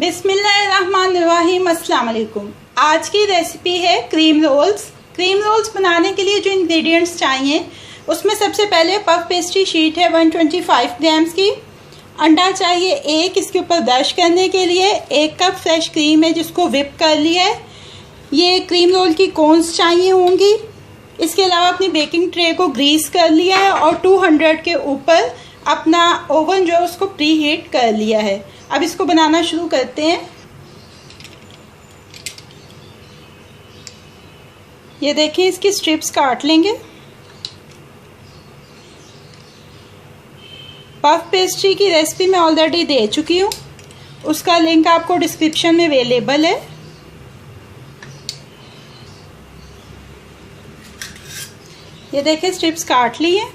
बिस्मिल्लाहिर्रहमानिर्रहीम। अस्सलाम वालेकुम। आज की रेसिपी है क्रीम रोल्स। क्रीम रोल्स बनाने के लिए जो इंग्रेडिएंट्स चाहिए उसमें सबसे पहले पफ पेस्ट्री शीट है 125 ग्राम्स की। अंडा चाहिए एक, इसके ऊपर ब्रश करने के लिए। 1 कप फ्रेश क्रीम है जिसको विप कर लिया है। ये क्रीम रोल की कोन्स चाहिए होंगी। इसके अलावा अपनी बेकिंग ट्रे को ग्रीस कर लिया है और 200 के ऊपर अपना ओवन जो है उसको प्री हीट कर लिया है। अब इसको बनाना शुरू करते हैं। ये देखिए, इसकी स्ट्रिप्स काट लेंगे। पफ पेस्ट्री की रेसिपी मैं ऑलरेडी दे चुकी हूँ, उसका लिंक आपको डिस्क्रिप्शन में अवेलेबल है। ये देखिए, स्ट्रिप्स काट ली है।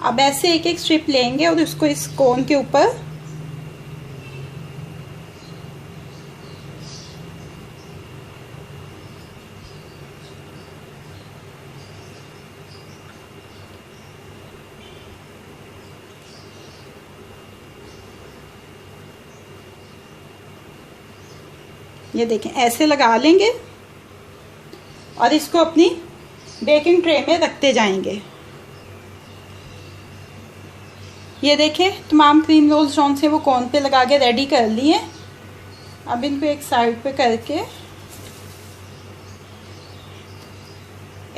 अब ऐसे एक एक स्ट्रिप लेंगे और उसको इस कोन के ऊपर ये देखें ऐसे लगा लेंगे और इसको अपनी बेकिंग ट्रे में रखते जाएंगे। ये देखें, तमाम क्रीम रोल्स जौन से वो कोन पे लगा के रेडी कर लिए। अब इनको एक साइड पे करके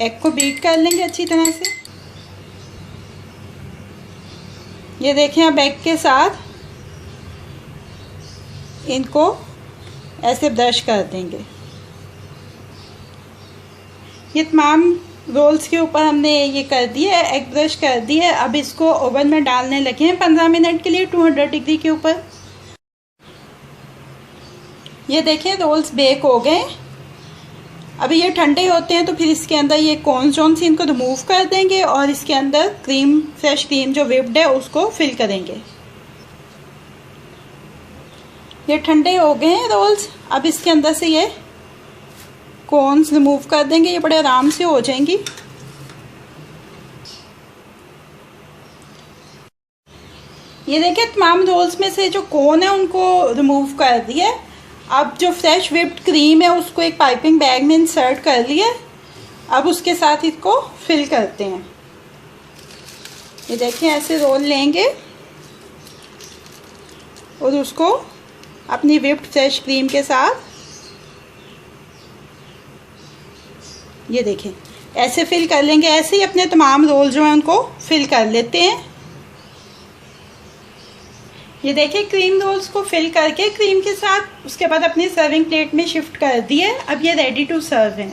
एग को बीट कर लेंगे अच्छी तरह से। ये देखें, अब एग के साथ इनको ऐसे ब्रश कर देंगे। ये तमाम रोल्स के ऊपर हमने ये कर दिया है, एग ब्रश कर दिया है। अब इसको ओवन में डालने लगे हैं 15 मिनट के लिए 200 डिग्री के ऊपर। ये देखें, रोल्स बेक हो गए। अभी ये ठंडे होते हैं तो फिर इसके अंदर ये कॉर्न जोन से इनको रिमूव कर देंगे और इसके अंदर क्रीम, फ्रेश क्रीम जो विप्ड है उसको फिल करेंगे। ये ठंडे हो गए हैं रोल्स। अब इसके अंदर से ये कॉर्न्स रिमूव कर देंगे, ये बड़े आराम से हो जाएंगी। ये देखिए, तमाम रोल्स में से जो कोन है उनको रिमूव कर दिया। अब जो फ्रेश व्हिप्ड क्रीम है उसको एक पाइपिंग बैग में इंसर्ट कर लिया। अब उसके साथ इसको फिल करते हैं। ये देखिए, ऐसे रोल लेंगे और उसको अपनी व्हिप्ड फ्रेश क्रीम के साथ ये देखें ऐसे फिल कर लेंगे। ऐसे ही अपने तमाम रोल जो हैं उनको फिल कर लेते हैं। ये देखिए, क्रीम रोल्स को फिल करके क्रीम के साथ उसके बाद अपनी सर्विंग प्लेट में शिफ्ट कर दिए। अब ये रेडी टू सर्व हैं।